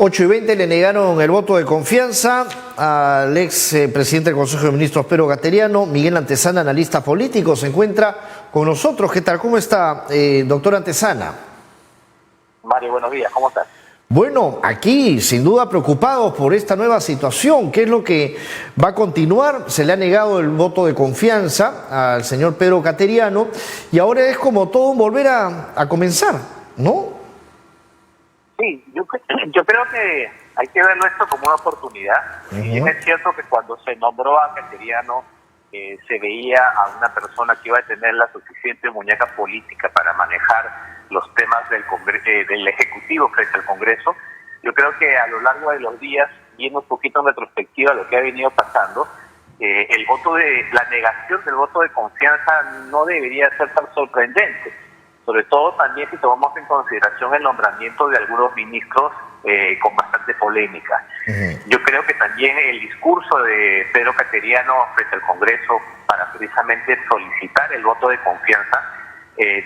8:20 le negaron el voto de confianza al ex presidente del Consejo de Ministros, Pedro Gatteriano. Miguel Antezana, analista político, se encuentra con nosotros. ¿Qué tal? ¿Cómo está, doctor Antezana? Mario, buenos días. ¿Cómo estás? Bueno, aquí sin duda preocupados por esta nueva situación. ¿Qué es lo que va a continuar? Se le ha negado el voto de confianza al señor Pedro Gatteriano y ahora es como todo un volver a comenzar, ¿no? Sí, yo creo que hay que verlo esto como una oportunidad. Y es cierto que cuando se nombró a Gatteriano se veía a una persona que iba a tener la suficiente muñeca política para manejar los temas del Ejecutivo frente al Congreso. Yo creo que a lo largo de los días, viendo un poquito en retrospectiva lo que ha venido pasando, la negación del voto de confianza no debería ser tan sorprendente. Sobre todo también si tomamos en consideración el nombramiento de algunos ministros con bastante polémica. Yo creo que también el discurso de Pedro Gatteriano frente al Congreso para precisamente solicitar el voto de confianza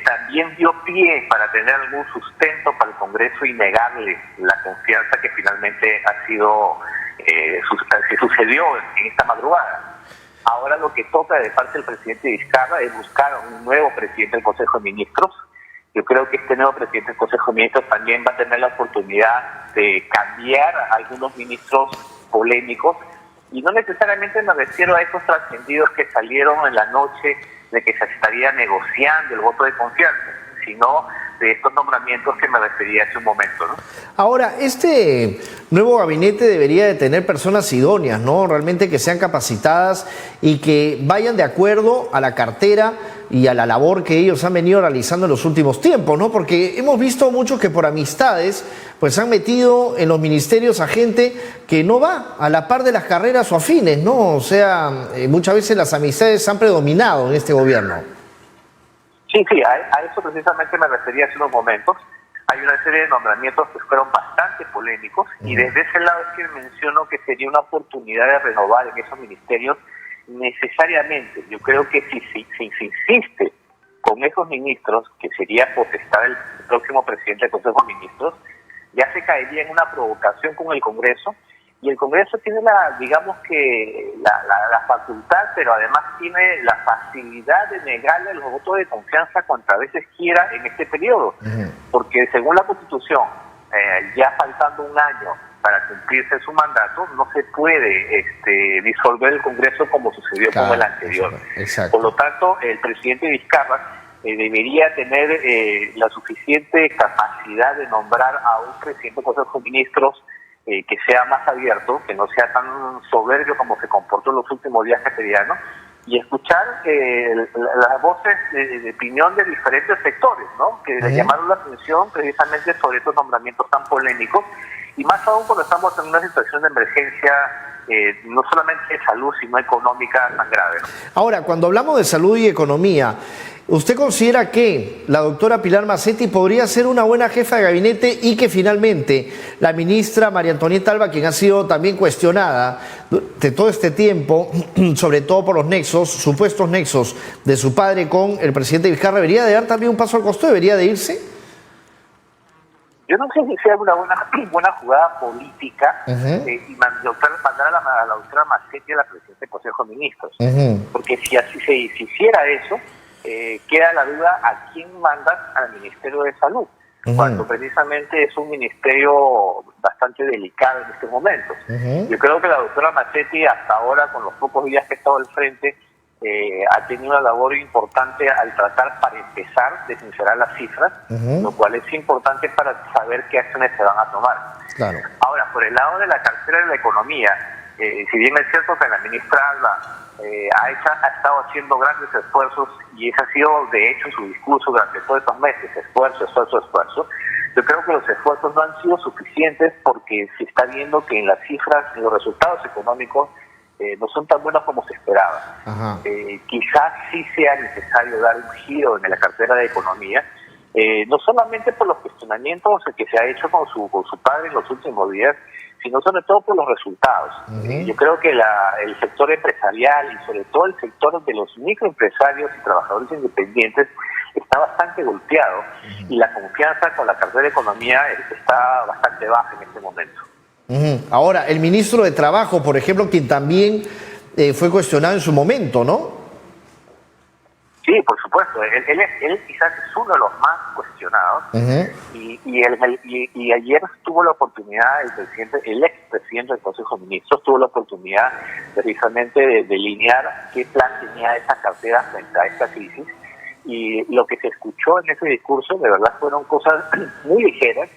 también dio pie para tener algún sustento para el Congreso y negarle la confianza que finalmente se sucedió en esta madrugada. Ahora lo que toca de parte del presidente Vizcarra es buscar un nuevo presidente del Consejo de Ministros. Yo creo que este nuevo presidente del Consejo de Ministros también va a tener la oportunidad de cambiar a algunos ministros polémicos, y no necesariamente me refiero a esos trascendidos que salieron en la noche de que se estaría negociando el voto de confianza, sino de estos nombramientos que me refería hace un momento, ¿no? Ahora, este nuevo gabinete debería de tener personas idóneas, ¿no? Realmente que sean capacitadas y que vayan de acuerdo a la cartera y a la labor que ellos han venido realizando en los últimos tiempos, ¿no? Porque hemos visto mucho que por amistades pues han metido en los ministerios a gente que no va a la par de las carreras o afines, ¿no? O sea, muchas veces las amistades han predominado en este gobierno. Sí, a eso precisamente me refería hace unos momentos. Hay una serie de nombramientos que fueron bastante polémicos y desde ese lado es que menciono que sería una oportunidad de renovar en esos ministerios necesariamente. Yo creo que si se insiste con esos ministros, que sería potestad del próximo presidente del Consejo de Ministros, ya se caería en una provocación con el Congreso, y el Congreso tiene la facultad, pero además tiene la facilidad de negarle los votos de confianza cuantas veces quiera en este periodo, porque según la Constitución, ya faltando un año para cumplirse su mandato, no se puede disolver el Congreso como sucedió con el anterior. Exacto. Por lo tanto, el presidente Vizcarra debería tener la suficiente capacidad de nombrar a un presidente del Consejo de Ministros que sea más abierto, que no sea tan soberbio como se comportó en los últimos días Gatteriano, y escuchar las voces de opinión de diferentes sectores, ¿no? Que le llamaron la atención precisamente sobre estos nombramientos tan polémicos, y más aún cuando estamos en una situación de emergencia no solamente de salud, sino económica tan grave, ¿no? Ahora, cuando hablamos de salud y economía, ¿usted considera que la doctora Pilar Mazzetti podría ser una buena jefa de gabinete y que finalmente la ministra María Antonieta Alba, quien ha sido también cuestionada de todo este tiempo, sobre todo por los supuestos nexos de su padre con el presidente Vizcarra, debería de dar también un paso al costado, debería de irse? Yo no sé si sea una buena jugada política y mandar a la doctora Mazzetti a la presidencia del Consejo de Ministros, porque si así se hiciera eso, queda la duda a quién mandan al Ministerio de Salud, cuando precisamente es un ministerio bastante delicado en estos momentos. Yo creo que la doctora Mazzetti hasta ahora, con los pocos días que ha estado al frente, ha tenido una labor importante al tratar, para empezar, de sincerar las cifras, lo cual es importante para saber qué acciones se van a tomar. Claro. Ahora, por el lado de la cartera de la economía, si bien es cierto que la ministra Alba ha estado haciendo grandes esfuerzos, y ese ha sido de hecho su discurso durante todos estos meses: esfuerzo. Yo creo que los esfuerzos no han sido suficientes, porque se está viendo que en las cifras, en los resultados económicos, no son tan buenos como se esperaba. Quizás sí sea necesario dar un giro en la cartera de economía, no solamente por los cuestionamientos que se ha hecho con su padre en los últimos días, sino sobre todo por los resultados. Yo creo que el sector empresarial, y sobre todo el sector de los microempresarios y trabajadores independientes, está bastante golpeado y la confianza con la cartera de Economía está bastante baja en este momento. Ahora, el ministro de Trabajo, por ejemplo, quien también fue cuestionado en su momento, ¿no? Sí, por supuesto. Él quizás es uno de los más cuestionados. Y ayer tuvo la oportunidad, el expresidente del Consejo de Ministros tuvo la oportunidad precisamente de delinear qué plan tenía esa cartera frente a esta crisis. Y lo que se escuchó en ese discurso, de verdad, fueron cosas muy ligeras.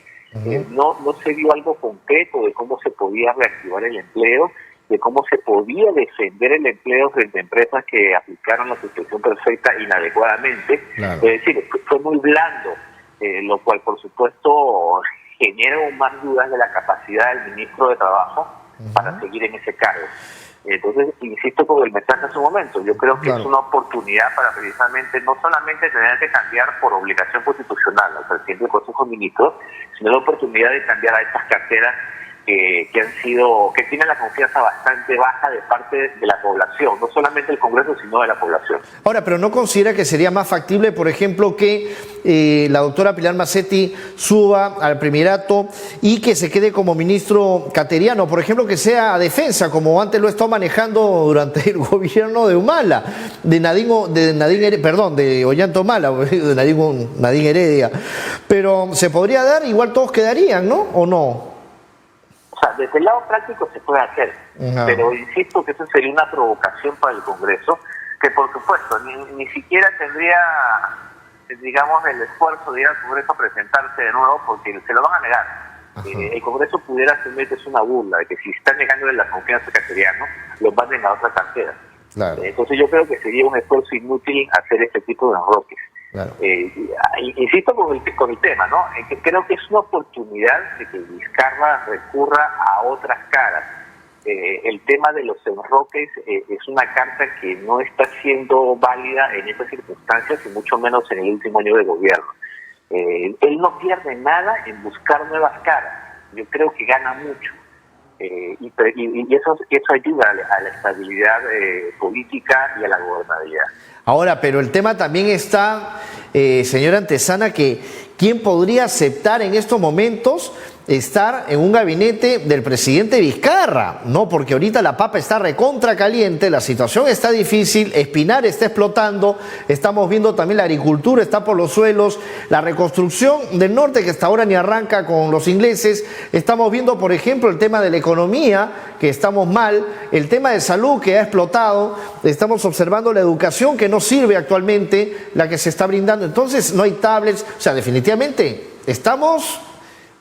No se vio algo concreto de cómo se podía reactivar el empleo, de cómo se podía defender el empleo frente a empresas que aplicaron la suspensión perfecta inadecuadamente. Claro. Es decir, fue muy blando, lo cual por supuesto genera aún más dudas de la capacidad del ministro de Trabajo para seguir en ese cargo. Entonces, insisto con el mensaje en su momento, yo creo que es una oportunidad para precisamente no solamente tener que cambiar por obligación constitucional al presidente del Consejo de Ministros, sino la oportunidad de cambiar a estas carteras que tienen la confianza bastante baja de parte de la población, no solamente del Congreso, sino de la población. Ahora, pero ¿no considera que sería más factible, por ejemplo, que la doctora Pilar Mazzetti suba al primerato y que se quede como ministro cateriano, por ejemplo, que sea a defensa, como antes lo estado manejando durante el gobierno de Humala, de Ollanta Humala, de Nadine Heredia? Pero se podría dar, igual todos quedarían, ¿no? ¿O no? O sea, desde el lado práctico se puede hacer, pero insisto que eso sería una provocación para el Congreso, que por supuesto ni siquiera tendría, digamos, el esfuerzo de ir al Congreso a presentarse de nuevo, porque se lo van a negar. El Congreso pudiera asumir que es una burla, de que si están negándole la confianza a Cateriano, los manden a otra cartera. Claro. Entonces yo creo que sería un esfuerzo inútil hacer este tipo de enroques. Claro. Insisto con el tema, ¿no? Que creo que es una oportunidad de que Vizcarra recurra a otras caras. El tema de los enroques es una carta que no está siendo válida en estas circunstancias y mucho menos en el último año de gobierno. Él no pierde nada en buscar nuevas caras. Yo creo que gana mucho. Y eso ayuda a la estabilidad política y a la gobernabilidad. Ahora, pero el tema también está, señora Antezana, que ¿quién podría aceptar en estos momentos estar en un gabinete del presidente Vizcarra? No, porque ahorita la papa está recontra caliente, la situación está difícil, Espinar está explotando, estamos viendo también la agricultura está por los suelos, la reconstrucción del norte que hasta ahora ni arranca con los ingleses, estamos viendo por ejemplo el tema de la economía, que estamos mal, el tema de salud que ha explotado, estamos observando la educación que no sirve actualmente, la que se está brindando, entonces no hay tablets, o sea, definitivamente estamos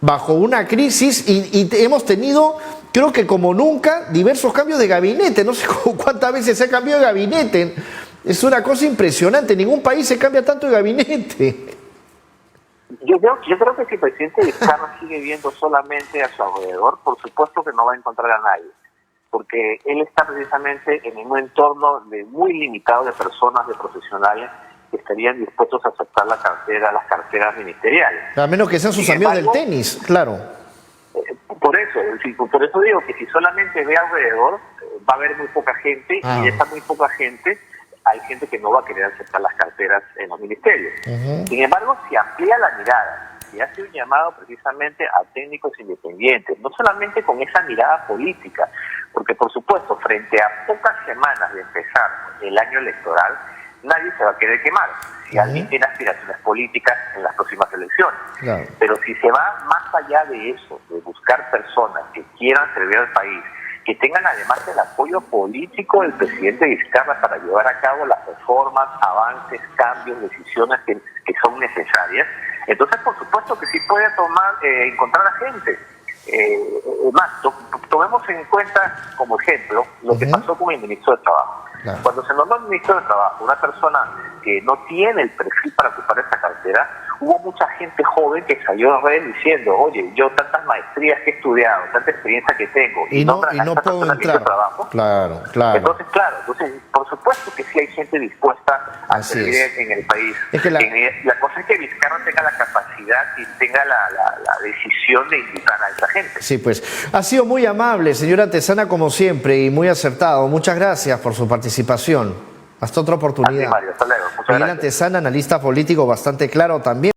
bajo una crisis y hemos tenido, creo que como nunca, diversos cambios de gabinete. No sé cuántas veces se ha cambiado de gabinete. Es una cosa impresionante. Ningún país se cambia tanto de gabinete. Yo creo que si el presidente Vizcarra sigue viendo solamente a su alrededor, por supuesto que no va a encontrar a nadie. Porque él está precisamente en un entorno muy limitado de personas, de profesionales, que estarían dispuestos a aceptar las carteras ministeriales. A menos que sean sus amigos del tenis, claro. Por eso digo que si solamente ve alrededor, va a haber muy poca gente, y de esa muy poca gente, hay gente que no va a querer aceptar las carteras en los ministerios. Sin embargo, si amplía la mirada, y hace un llamado precisamente a técnicos independientes, no solamente con esa mirada política, porque por supuesto, frente a pocas semanas de empezar el año electoral, nadie se va a querer quemar si alguien tiene aspiraciones políticas en las próximas elecciones. Claro. Pero si se va más allá de eso, de buscar personas que quieran servir al país, que tengan además el apoyo político del presidente Vizcarra para llevar a cabo las reformas, avances, cambios, decisiones que son necesarias, entonces por supuesto que sí puede encontrar a gente. Tomemos en cuenta como ejemplo lo que pasó con el ministro de Trabajo. Claro. Cuando se nombró ministro de Trabajo, una persona que no tiene el perfil para ocupar esta cartera, hubo mucha gente joven que salió a redes diciendo, oye, yo tantas maestrías que he estudiado, tanta experiencia que tengo, y no puedo entrar. Trabajo. Claro. Entonces, por supuesto que sí hay gente dispuesta a servir en el país. Es que la cosa es que Vizcarra tenga la capacidad y tenga la decisión de invitar a esa gente. Sí, pues ha sido muy amable, señora Antezana, como siempre, y muy acertado. Muchas gracias por su participación. Hasta otra oportunidad. Mario, hasta luego. Muchas Miguel gracias. Antezana, analista político bastante claro también.